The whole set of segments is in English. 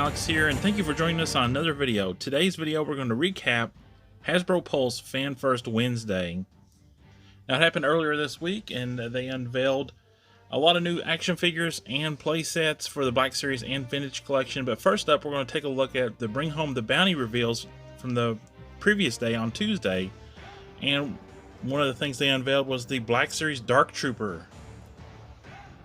Fox here, and thank you for joining us on another video. Today's video, we're going to recap Hasbro Pulse Fan First Wednesday. Now, it happened earlier this week, and they unveiled a lot of new action figures and play sets for the Black Series and Vintage Collection. But first up, we're going to take a look at the Bring Home the Bounty reveals from the previous day on Tuesday. And one of the things they unveiled was the Black Series Dark Trooper.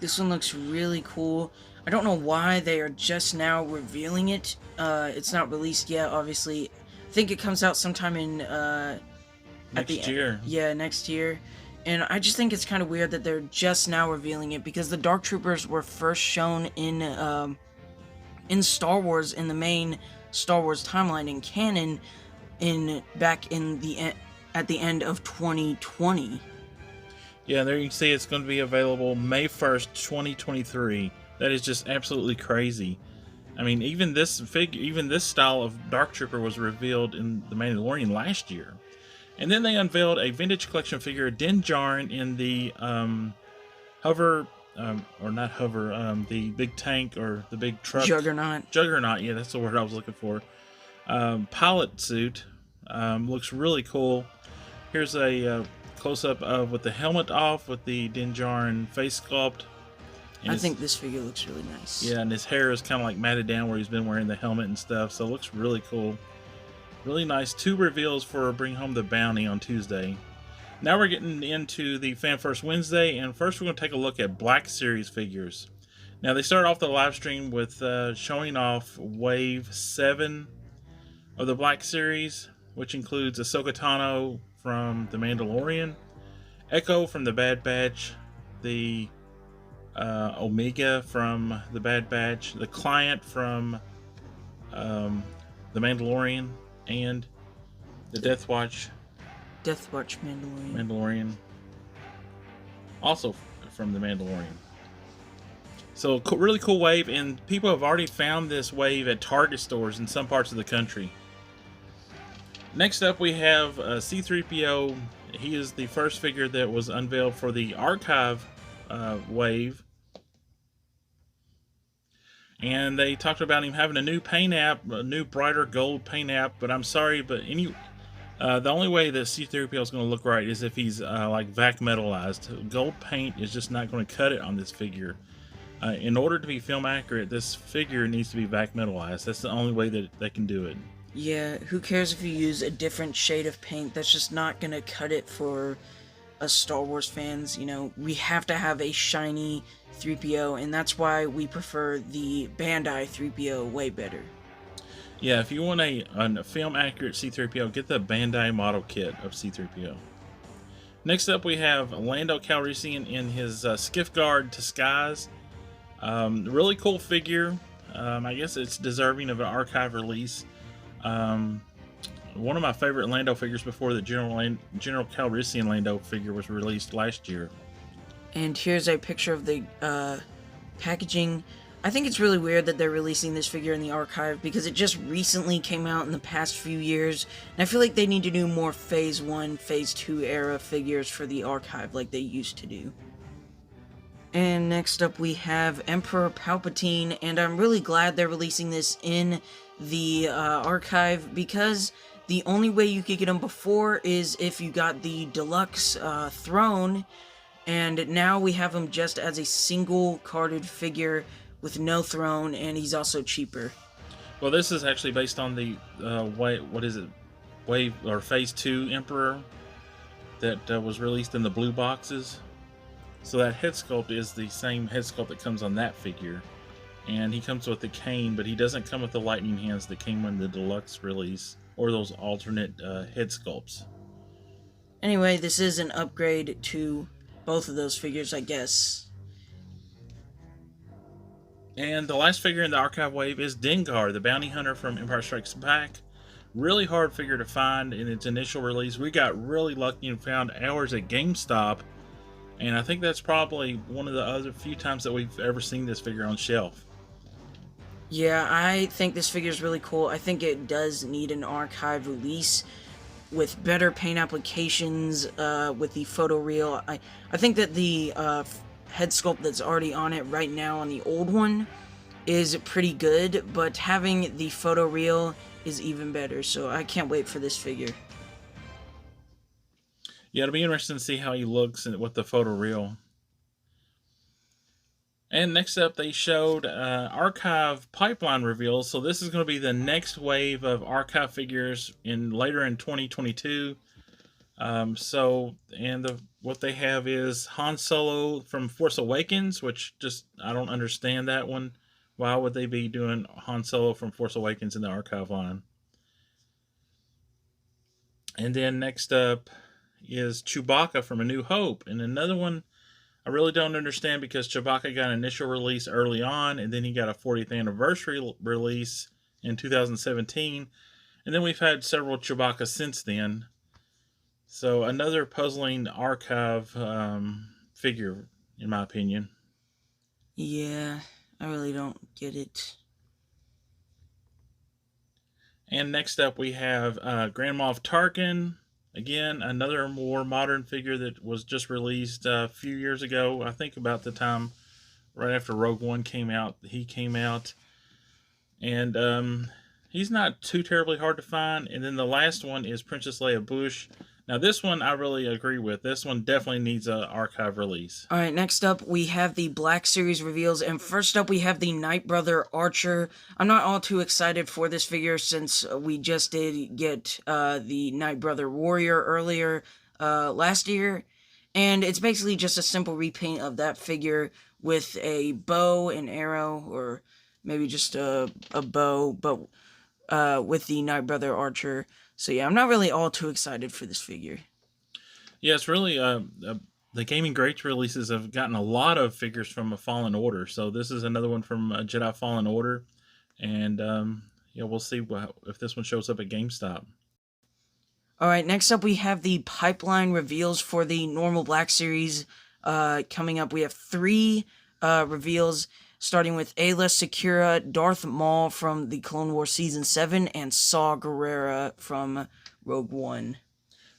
This one looks really cool. I don't know why they are just now revealing it. It's not released yet, obviously. I think it comes out sometime in Next year. Yeah, next year. And I just think it's kind of weird that they're just now revealing it, because the Dark Troopers were first shown in Star Wars, in the main Star Wars timeline in canon, at the end of 2020. Yeah, there you can see it's going to be available May 1st, 2023. That is just absolutely crazy. I mean, even this style of Dark Trooper was revealed in The Mandalorian last year. And then they unveiled a Vintage Collection figure, Din Djarin, in the the big tank, or the big truck. Juggernaut. Juggernaut, yeah, that's the word I was looking for. Pilot suit. Looks really cool. Here's a close-up of with the helmet off, with the Din Djarin face sculpt. I think this figure looks really nice. Yeah, and his hair is kind of like matted down where he's been wearing the helmet and stuff, so it looks really cool. Really nice. 2 reveals for Bring Home the Bounty on Tuesday. Now we're getting into the Fan First Wednesday, and first we're going to take a look at Black Series figures. Now, they started off the live stream with showing off Wave 7 of the Black Series, which includes Ahsoka Tano from The Mandalorian, Echo from the Bad Batch, the Omega from the Bad Batch, the Client from The Mandalorian, and the Death Watch Mandalorian, also from The Mandalorian. So really cool wave, and people have already found this wave at Target stores in some parts of the country. Next up, we have C-3PO. He is the first figure that was unveiled for the Archive wave. And they talked about him having a new paint app, a new brighter gold paint app. But I'm sorry, but the only way that C-3PO is going to look right is if he's like vac metalized. Gold paint is just not going to cut it on this figure. In order to be film accurate, this figure needs to be vac metalized. That's the only way that they can do it. Yeah, who cares if you use a different shade of paint? That's just not going to cut it for us Star Wars fans. You know, we have to have a shiny 3PO, and that's why we prefer the Bandai 3PO way better. Yeah, if you want a film accurate C-3PO, get the Bandai model kit of C-3PO. Next up, we have Lando Calrissian in his Skiff Guard disguise. Really cool figure. I guess it's deserving of an archive release. One of my favorite Lando figures before the General Calrissian Lando figure was released last year. And here's a picture of the packaging. I think it's really weird that they're releasing this figure in the archive, because it just recently came out in the past few years, and I feel like they need to do more Phase 1, Phase 2 era figures for the archive like they used to do. And next up we have Emperor Palpatine, and I'm really glad they're releasing this in the archive, because the only way you could get him before is if you got the deluxe throne, and now we have him just as a single carded figure with no throne, and he's also cheaper. Well, this is actually based on the Wave or Phase 2 Emperor that was released in the blue boxes. So that head sculpt is the same head sculpt that comes on that figure. And he comes with the cane, but he doesn't come with the lightning hands that came in the deluxe release, or those alternate head sculpts. Anyway, this is an upgrade to both of those figures, I guess. And the last figure in the archive wave is Dengar, the bounty hunter from Empire Strikes Back. Really hard figure to find in its initial release. We got really lucky and found ours at GameStop. And I think that's probably one of the other few times that we've ever seen this figure on shelf. Yeah, I think this figure is really cool. I think it does need an archive release with better paint applications, with the photoreal. I think that the head sculpt that's already on it right now on the old one is pretty good, but having the photo reel is even better, so I can't wait for this figure. Yeah, it'll be interesting to see how he looks with the photo reel. And next up, they showed archive pipeline reveals. So this is going to be the next wave of archive figures later in 2022. What they have is Han Solo from Force Awakens, which just I don't understand that one. Why would they be doing Han Solo from Force Awakens in the archive line? And then next up is Chewbacca from A New Hope, and another one I really don't understand because Chewbacca got an initial release early on, and then he got a 40th anniversary release in 2017, and then we've had several Chewbacca since then. So another puzzling archive figure, in my opinion. Yeah, I really don't get it. And next up we have Grand Moff Tarkin. Again, another more modern figure that was just released a few years ago. I think about the time right after Rogue One came out, he came out. And he's not too terribly hard to find. And then the last one is Princess Leia Bush. Now, this one I really agree with. This one definitely needs an archive release. All right, next up, we have the Black Series reveals. And first up, we have the Night Brother Archer. I'm not all too excited for this figure since we just did get the Night Brother Warrior earlier last year. And it's basically just a simple repaint of that figure with a bow and arrow, or maybe just a bow, but with the Night Brother Archer. So yeah, I'm not really all too excited for this figure. Yeah, it's really the Gaming Greats releases have gotten a lot of figures from a Fallen Order. So this is another one from Jedi Fallen Order, and we'll see if this one shows up at GameStop. All right, next up we have the pipeline reveals for the normal Black Series. Coming up, we have 3 reveals. Starting with Ayla Secura, Darth Maul from the Clone Wars Season 7, and Saw Gerrera from Rogue One.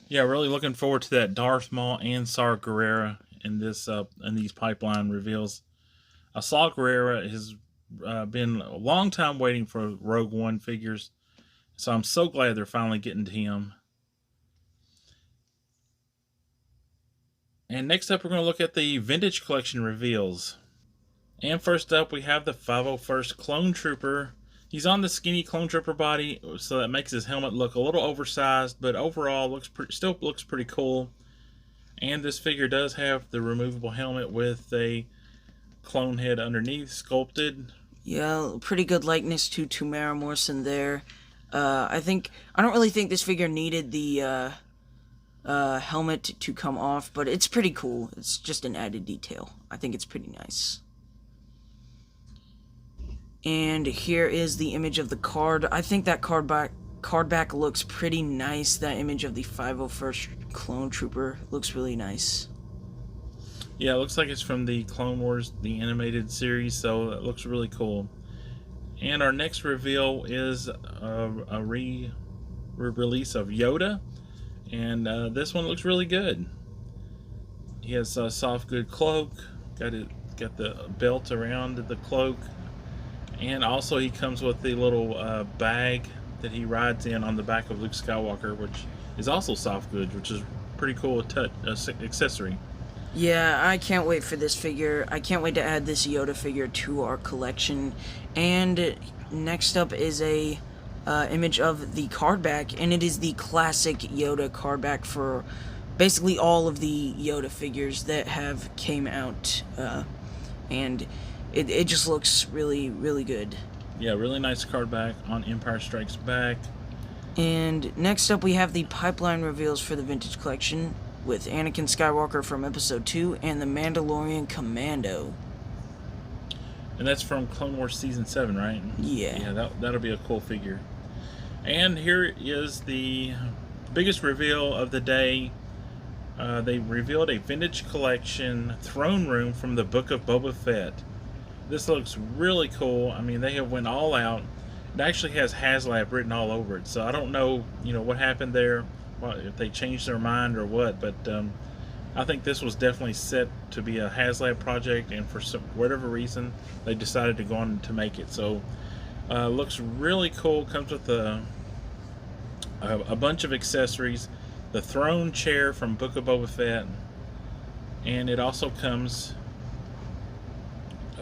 Yeah, really looking forward to that Darth Maul and Saw Gerrera in these pipeline reveals. Saw Gerrera has been a long time waiting for Rogue One figures, so I'm so glad they're finally getting to him. And next up, we're going to look at the Vintage Collection reveals. And first up, we have the 501st Clone Trooper. He's on the skinny Clone Trooper body, so that makes his helmet look a little oversized, but overall still looks pretty cool. And this figure does have the removable helmet with a clone head underneath, sculpted. Yeah, pretty good likeness to Tamara Morrison there. I don't really think this figure needed the helmet to come off, but it's pretty cool. It's just an added detail. I think it's pretty nice. And here is the image of the card. I think that card back looks pretty nice. That image of the 501st Clone Trooper looks really nice. Yeah, it looks like it's from the Clone Wars, the animated series, so it looks really cool. And our next reveal is a re-release of Yoda, and this one looks really good. He has a soft good cloak, got the belt around the cloak. And also he comes with the little bag that he rides in on the back of Luke Skywalker, which is also soft goods, which is pretty cool accessory. Yeah, I can't wait for this figure. I can't wait to add this Yoda figure to our collection. And next up is a image of the card back, and it is the classic Yoda card back for basically all of the Yoda figures that have came out. And it just looks really, really good. Yeah, really nice card back on Empire Strikes Back. And next up we have the pipeline reveals for the Vintage Collection with Anakin Skywalker from Episode 2 and the Mandalorian Commando. And that's from Clone Wars Season 7, right? Yeah. Yeah, that'll be a cool figure. And here is the biggest reveal of the day. They revealed a Vintage Collection throne room from the Book of Boba Fett. This looks really cool. I mean, they have went all out. It actually has HasLab written all over it, so I don't know, what happened there, if they changed their mind or what. But I think this was definitely set to be a HasLab project, and for whatever reason, they decided to go on to make it. So, looks really cool. Comes with a bunch of accessories, the throne chair from Book of Boba Fett, and it also comes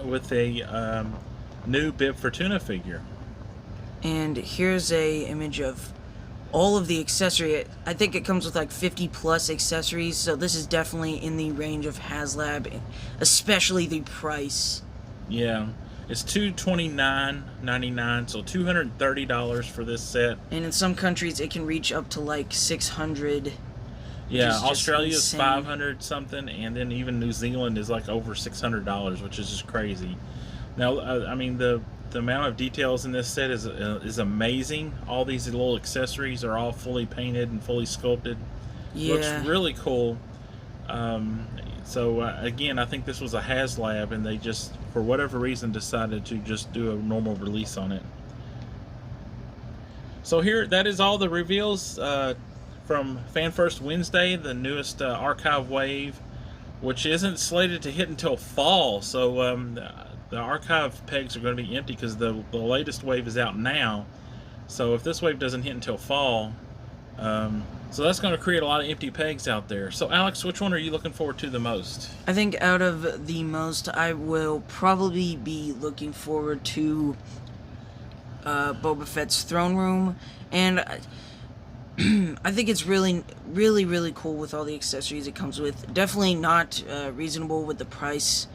with a new Bib Fortuna figure. And here's a image of all of the accessory. I think it comes with like 50 plus accessories, so this is definitely in the range of HasLab, especially the price. Yeah, it's $229.99, so $230 for this set. And in some countries, it can reach up to like 600. Yeah, Australia's 500 something, and then even New Zealand is like over $600, which is just crazy. Now, I mean, the amount of details in this set is amazing. All these little accessories are all fully painted and fully sculpted. Yeah. Looks really cool. So again, I think this was a HasLab, and they just, for whatever reason, decided to just do a normal release on it. So here, that is all the reveals from Fan First Wednesday, the newest archive wave, which isn't slated to hit until fall. So the archive pegs are going to be empty because the latest wave is out now. So if this wave doesn't hit until fall, so that's going to create a lot of empty pegs out there. So Alex, which one are you looking forward to the most? I think out of the most, I will probably be looking forward to Boba Fett's throne room, and I think it's really cool with all the accessories it comes with. Definitely not reasonable with the price,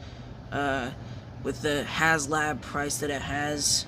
with the HasLab price that it has.